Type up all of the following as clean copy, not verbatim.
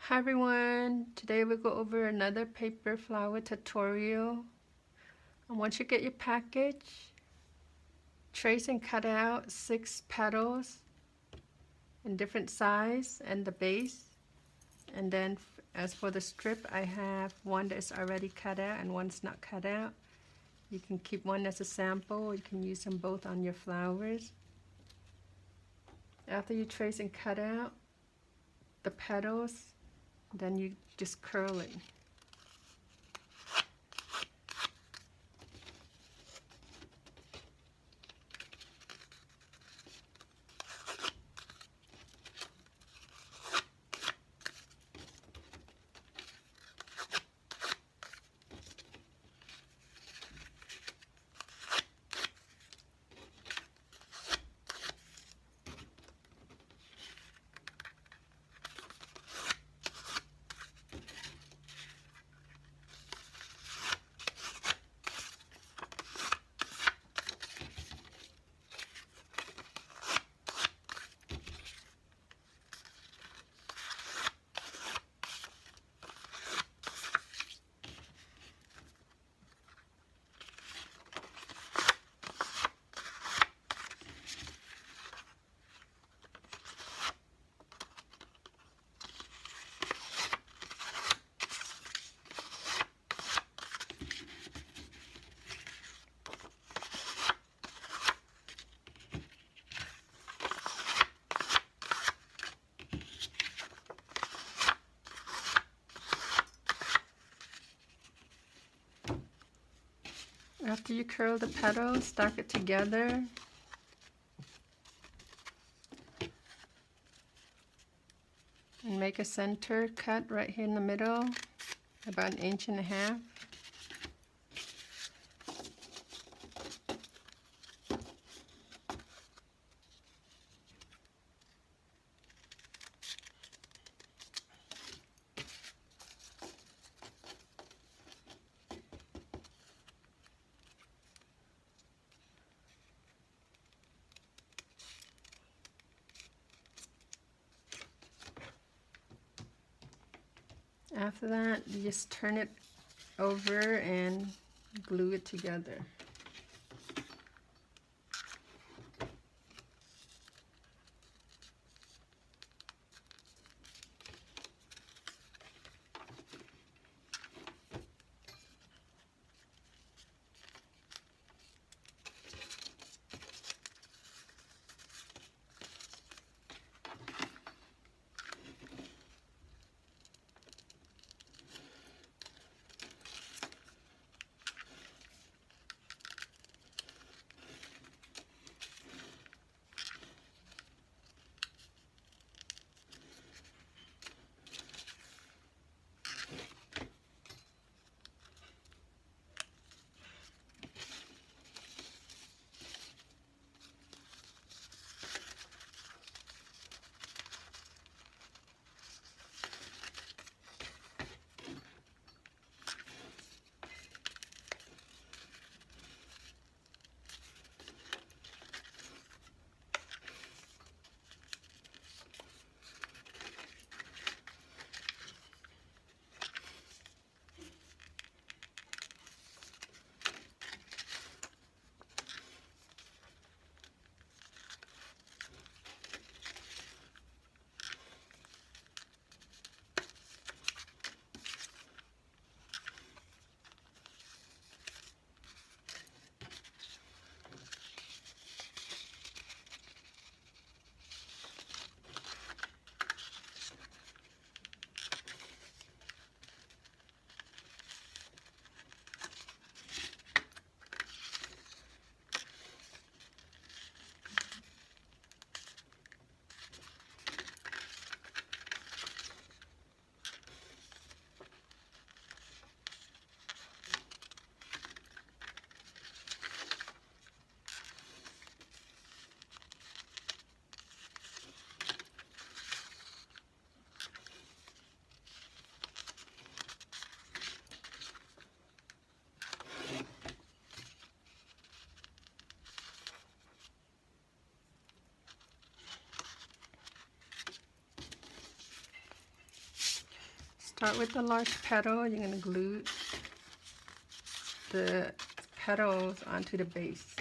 Hi everyone, today we'll go over another paper flower tutorial. And once you get your package, trace and cut out 6 petals in different size and the base. And then as for the strip, I have one that's already cut out and one's not cut out. You can keep one as a sample, or you can use them both on your flowers. After you trace and cut out the petals, then you just curl it. After you curl the petals, stack it together. And make a center cut right here in the middle, about 1.5 inches. After that, you just turn it over and glue it together. Start with the large petal. You're going to glue the petals onto the base.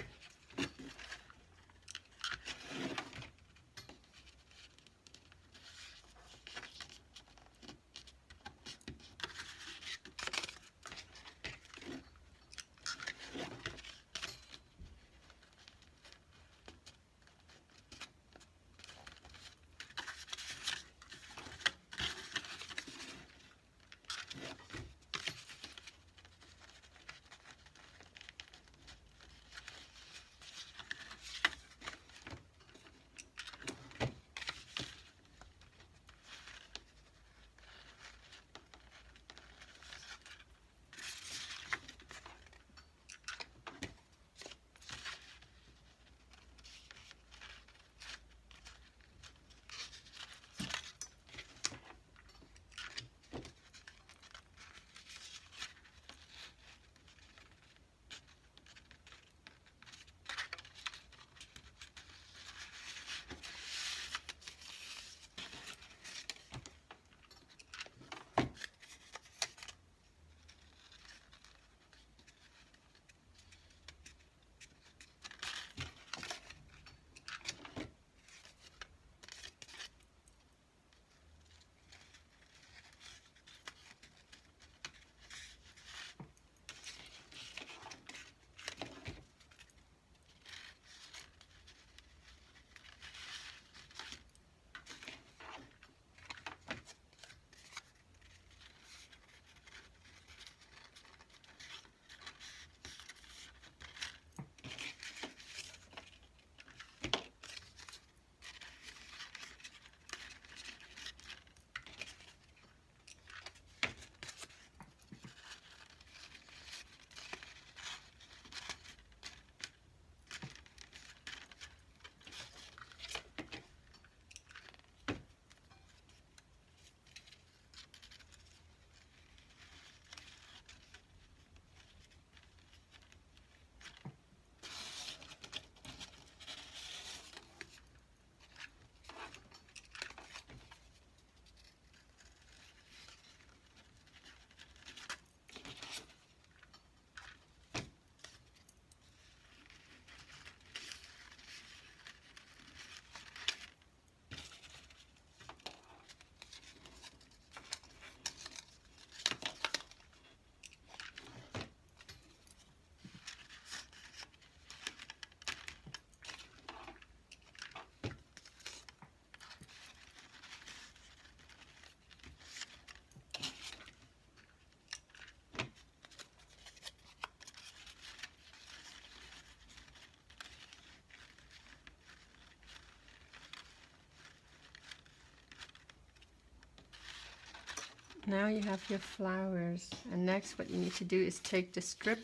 Now you have your flowers, and next what you need to do is take the strip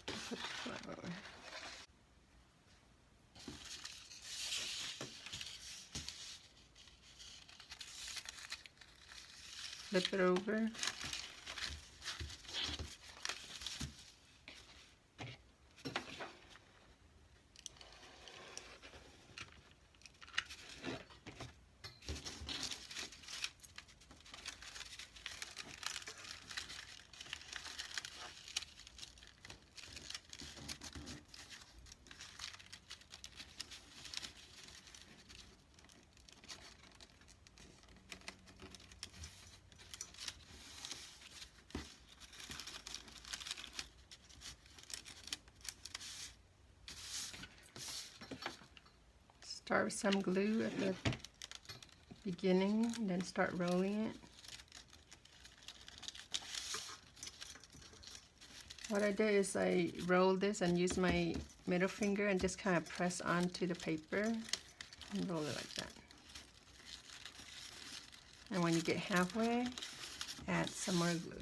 put the flower. Flip it over. Start with some glue at the beginning, and then start rolling it. What I did is I rolled this and used my middle finger and just kind of press onto the paper and roll it like that. And when you get halfway, add some more glue.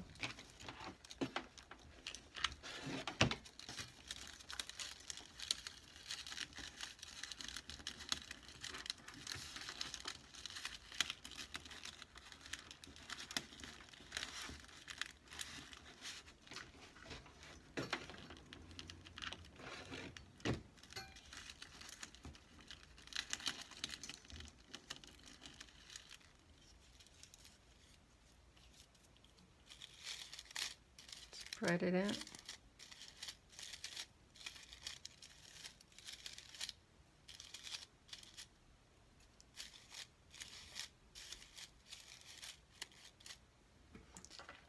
spread it out.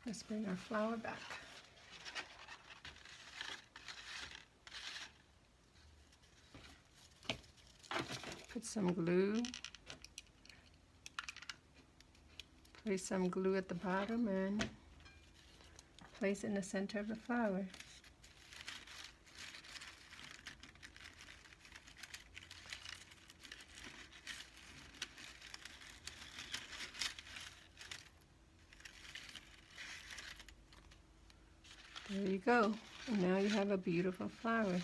Let's bring our flower back. Put some glue. Place some glue at the bottom and place it in the center of the flower. There you go. And now you have a beautiful flower.